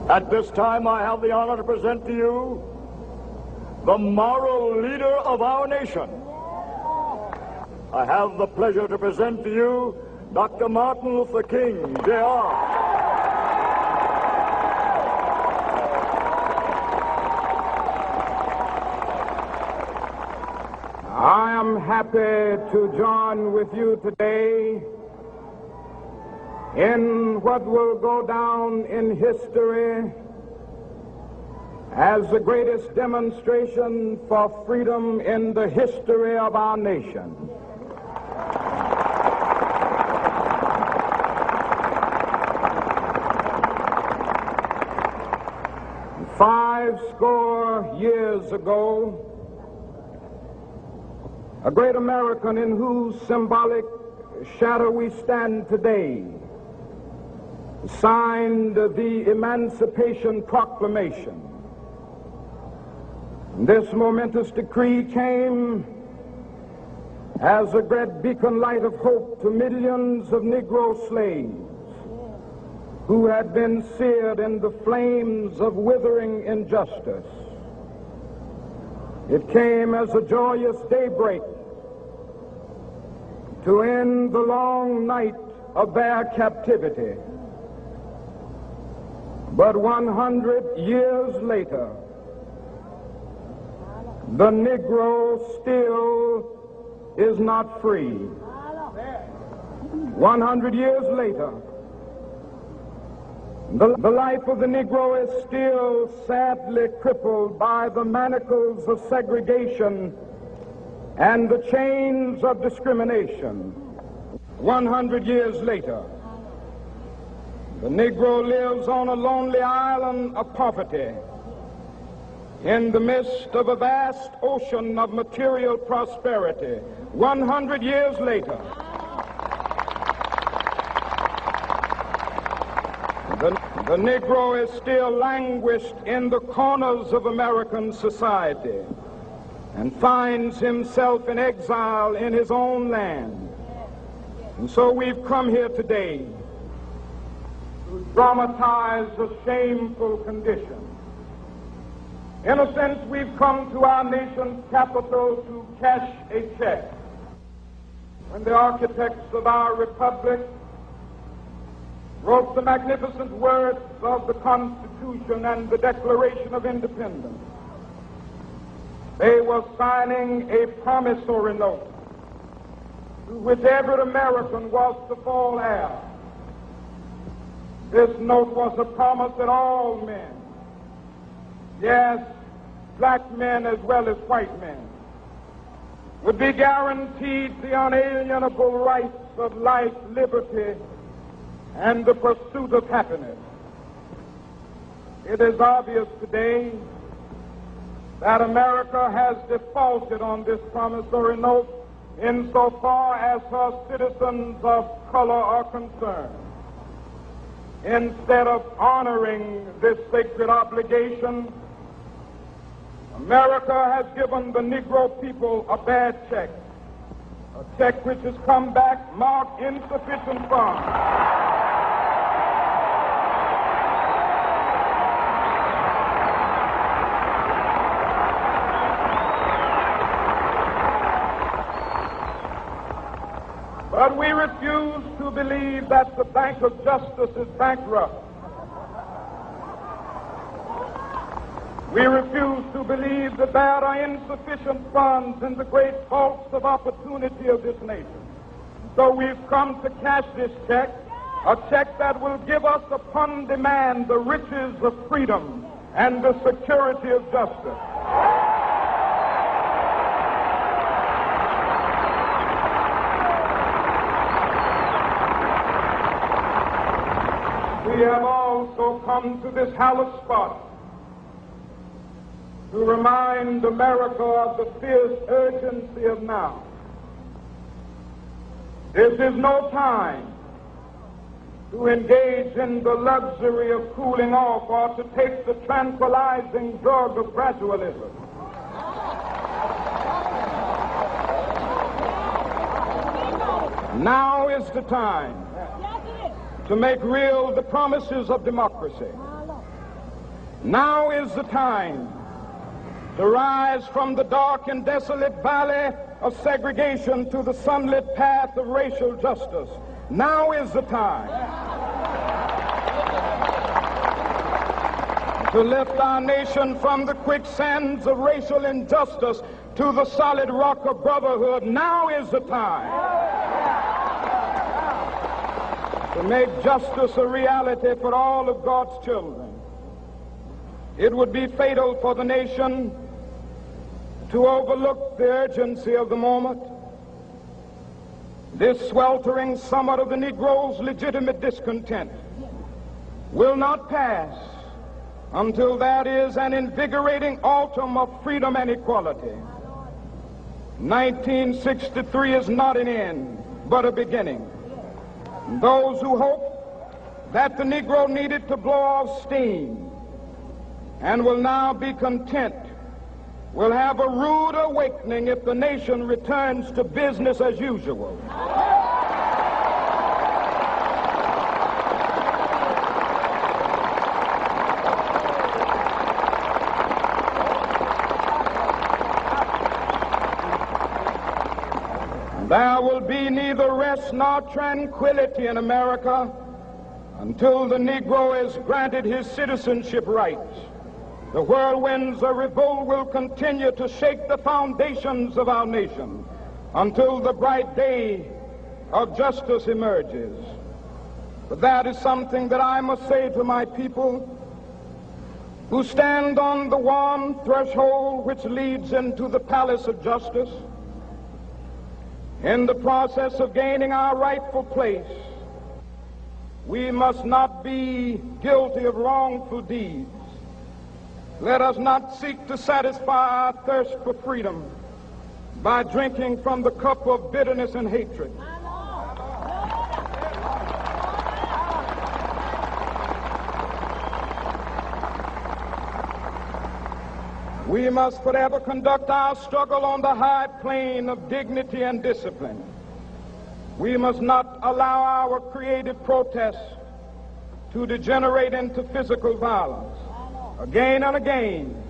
At this time, I have the honor to present to you the moral leader of our nation. I have the pleasure to present to you Dr. Martin Luther King, Jr. I am happy to join with you today in what will go down in history as the greatest demonstration for freedom in the history of our nation. Five score years ago, a great American in whose symbolic shadow we stand today signed the Emancipation Proclamation. This momentous decree came as a great beacon light of hope to millions of Negro slaves who had been seared in the flames of withering injustice. It came as a joyous daybreak to end the long night of their captivity. But 100 years later, the Negro still is not free. 100 years later, the life of the Negro is still sadly crippled by the manacles of segregation and the chains of discrimination. 100 years later, the Negro lives on a lonely island of poverty in the midst of a vast ocean of material prosperity. 100 years later, the Negro is still languished in the corners of American society and finds himself in exile in his own land. And so we've come here today to dramatize a shameful condition. In a sense, we've come to our nation's capital to cash a check. When the architects of our republic wrote the magnificent words of the Constitution and the Declaration of Independence, they were signing a promissory note to which every American was to fall heir. This note was a promise that all men, yes, black men as well as white men, would be guaranteed the unalienable rights of life, liberty, and the pursuit of happiness. It is obvious today that America has defaulted on this promissory note insofar as her citizens of color are concerned. Instead of honoring this sacred obligation, America has given the Negro people a bad check, a check which has come back marked insufficient funds. But we refuse to believe that the Bank of Justice is bankrupt. We refuse to believe that there are insufficient funds in the great vaults of opportunity of this nation. So we've come to cash this check, a check that will give us upon demand the riches of freedom and the security of justice. We have also come to this hallowed spot to remind America of the fierce urgency of now. This is no time to engage in the luxury of cooling off or to take the tranquilizing drug of gradualism. Now is the time to make real the promises of democracy. Now is the time to rise from the dark and desolate valley of segregation to the sunlit path of racial justice. Now is the time to lift our nation from the quicksands of racial injustice to the solid rock of brotherhood. Now is the time to make justice a reality for all of God's children. It would be fatal for the nation to overlook the urgency of the moment. This sweltering summit of the Negro's legitimate discontent will not pass until there is an invigorating autumn of freedom and equality. 1963 is not an end, but a beginning. Those who hope that the Negro needed to blow off steam and will now be content will have a rude awakening if the nation returns to business as usual. There will be neither rest nor tranquility in America until the Negro is granted his citizenship rights. The whirlwinds of revolt will continue to shake the foundations of our nation until the bright day of justice emerges. But that is something that I must say to my people who stand on the warm threshold which leads into the palace of justice. In the process of gaining our rightful place, we must not be guilty of wrongful deeds. Let us not seek to satisfy our thirst for freedom by drinking from the cup of bitterness and hatred. We must forever conduct our struggle on the high plane of dignity and discipline. We must not allow our creative protests to degenerate into physical violence. Again and again,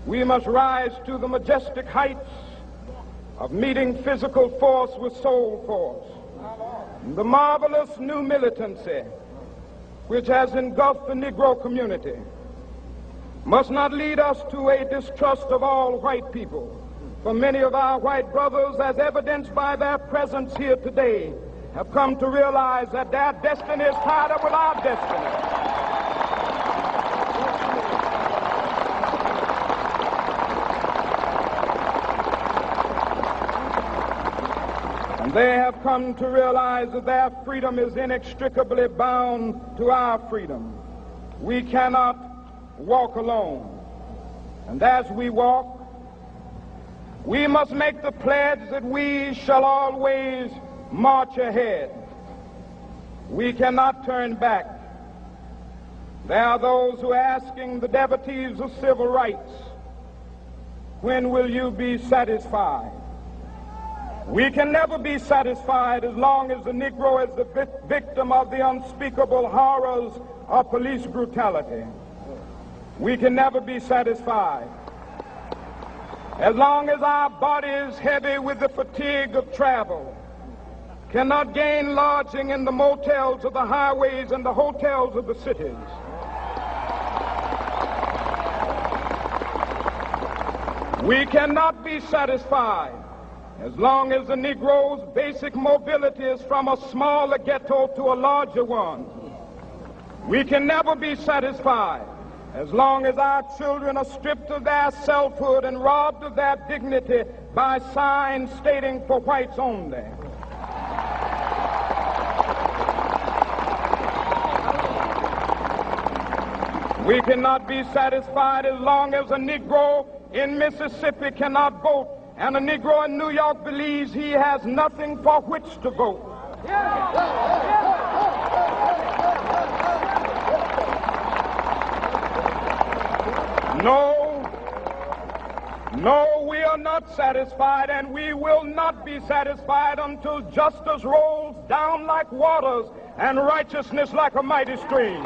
we must rise to the majestic heights of meeting physical force with soul force. The marvelous new militancy which has engulfed the Negro community must not lead us to a distrust of all white people. For many of our white brothers, as evidenced by their presence here today, have come to realize that their destiny is tied up with our destiny. They have come to realize that their freedom is inextricably bound to our freedom. We cannot walk alone. And as we walk, we must make the pledge that we shall always march ahead. We cannot turn back. There are those who are asking the devotees of civil rights, when will you be satisfied? We can never be satisfied as long as the Negro is the victim of the unspeakable horrors of police brutality. We can never be satisfied as long as our body is heavy with the fatigue of travel, cannot gain lodging in the motels of the highways and the hotels of the cities. We cannot be satisfied as long as the Negro's basic mobility is from a smaller ghetto to a larger one. We can never be satisfied as long as our children are stripped of their selfhood and robbed of their dignity by signs stating for whites only. We cannot be satisfied as long as a Negro in Mississippi cannot vote and a Negro in New York believes he has nothing for which to vote. No, we are not satisfied, and we will not be satisfied until justice rolls down like waters and righteousness like a mighty stream.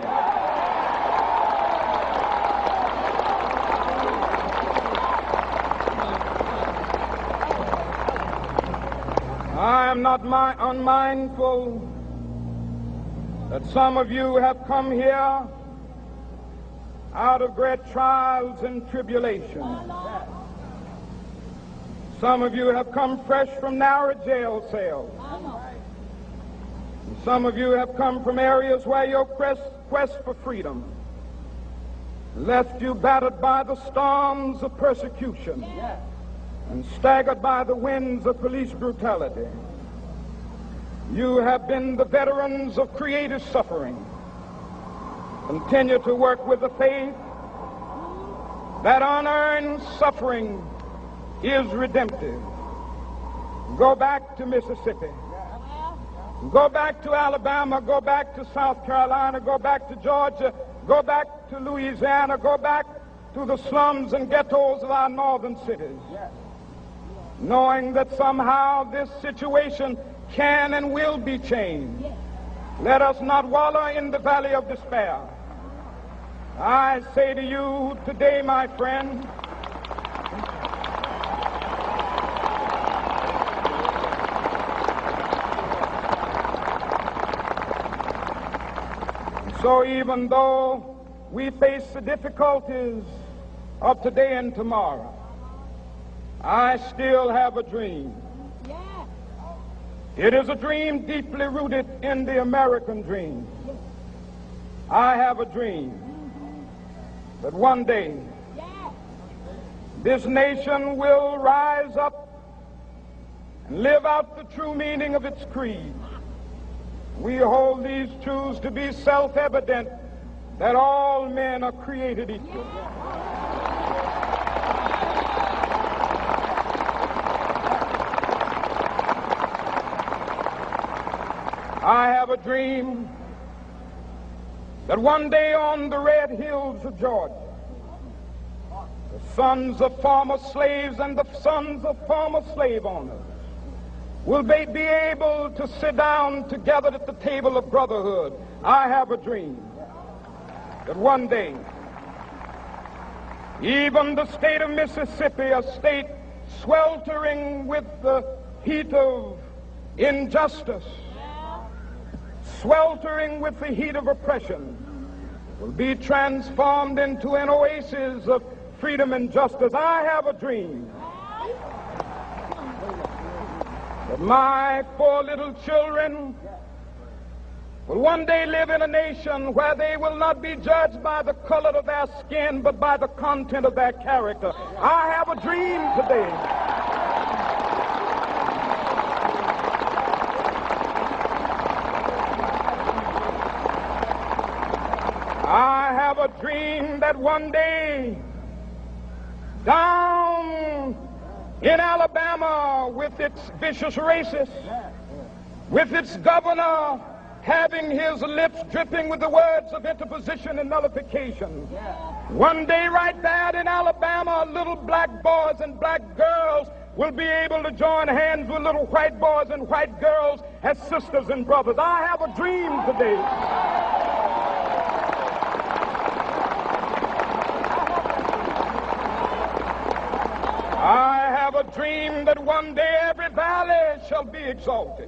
not unmindful that some of you have come here out of great trials and tribulations. Some of you have come fresh from narrow jail cells. Some of you have come from areas where your quest for freedom left you battered by the storms of persecution and staggered by the winds of police brutality. You have been the veterans of creative suffering. Continue to work with the faith that unearned suffering is redemptive. Go back to Mississippi. Go back to Alabama. Go back to South Carolina. Go back to Georgia. Go back to Louisiana. Go back to the slums and ghettos of our northern cities. Knowing that somehow this situation can and will be changed. Let us not wallow in the valley of despair. I say to you today, my friend, so even though we face the difficulties of today and tomorrow, I still have a dream. It is a dream deeply rooted in the American dream. I have a dream that one day this nation will rise up and live out the true meaning of its creed. We hold these truths to be self-evident, that all men are created equal. I have a dream that one day on the red hills of Georgia, the sons of former slaves and the sons of former slave owners will be able to sit down together at the table of brotherhood. I have a dream that one day even the state of Mississippi, a state sweltering with the heat of injustice, sweltering with the heat of oppression, will be transformed into an oasis of freedom and justice. I have a dream that my 4 little children will one day live in a nation where they will not be judged by the color of their skin, but by the content of their character. I have a dream today I have a dream that one day down in Alabama, with its vicious racists, with its governor having his lips dripping with the words of interposition and nullification, one day right there in Alabama, little black boys and black girls will be able to join hands with little white boys and white girls as sisters and brothers. I have a dream today I have a dream that one day every valley shall be exalted,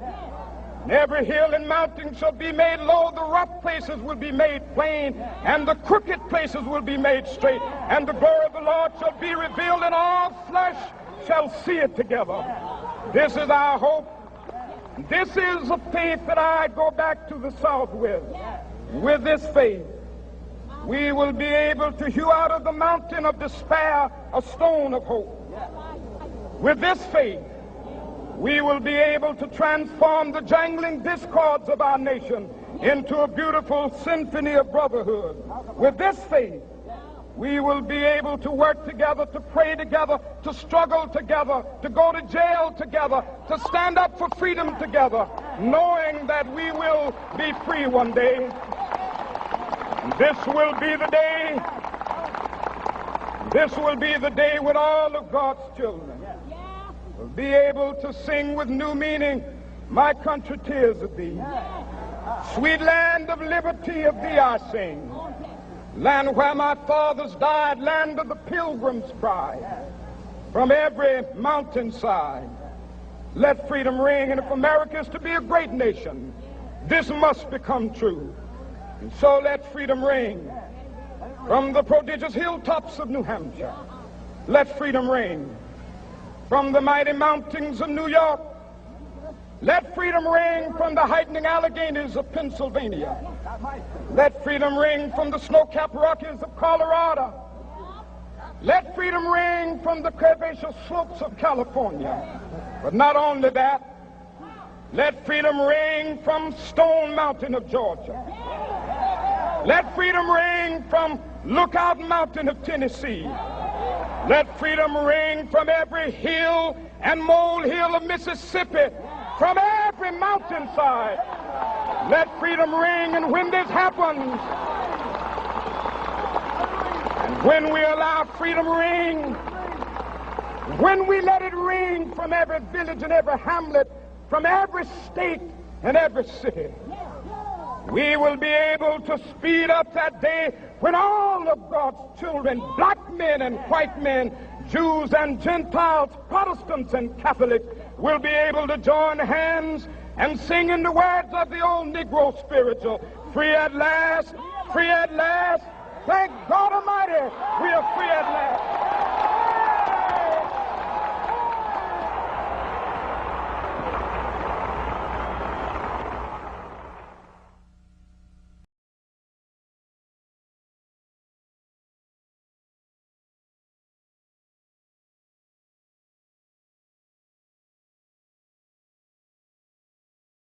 and every hill and mountain shall be made low. The rough places will be made plain, and the crooked places will be made straight, and the glory of the Lord shall be revealed, and all flesh shall see it together. This is our hope. This is a faith that I go back to the South with. With this faith, we will be able to hew out of the mountain of despair a stone of hope. With this faith, we will be able to transform the jangling discords of our nation into a beautiful symphony of brotherhood. With this faith, we will be able to work together, to pray together, to struggle together, to go to jail together, to stand up for freedom together, knowing that we will be free one day. This will be the day. This will be the day when all of God's children will be able to sing with new meaning, my country, tears of thee. Sweet land of liberty, of thee I sing. Land where my fathers died, land of the pilgrim's pride. From every mountainside, Let freedom ring, and if America is to be a great nation, this must become true. And so let freedom ring from the prodigious hilltops of New Hampshire. Let freedom ring from the mighty mountains of New York. Let freedom ring from the heightening Alleghanies of Pennsylvania. Let freedom ring from the snow-capped Rockies of Colorado. Let freedom ring from the curvaceous slopes of California. But not only that, let freedom ring from Stone Mountain of Georgia. Let freedom ring from Lookout Mountain of Tennessee. Let freedom ring from every hill and molehill of Mississippi, from every mountainside. Let freedom ring, and when this happens, and when we allow freedom ring, when we let it ring from every village and every hamlet, from every state and every city, we will be able to speed up that day when all of God's children, black men and white men, Jews and Gentiles, Protestants and Catholics, will be able to join hands and sing in the words of the old Negro spiritual, free at last, free at last. Thank God Almighty, we are free at last.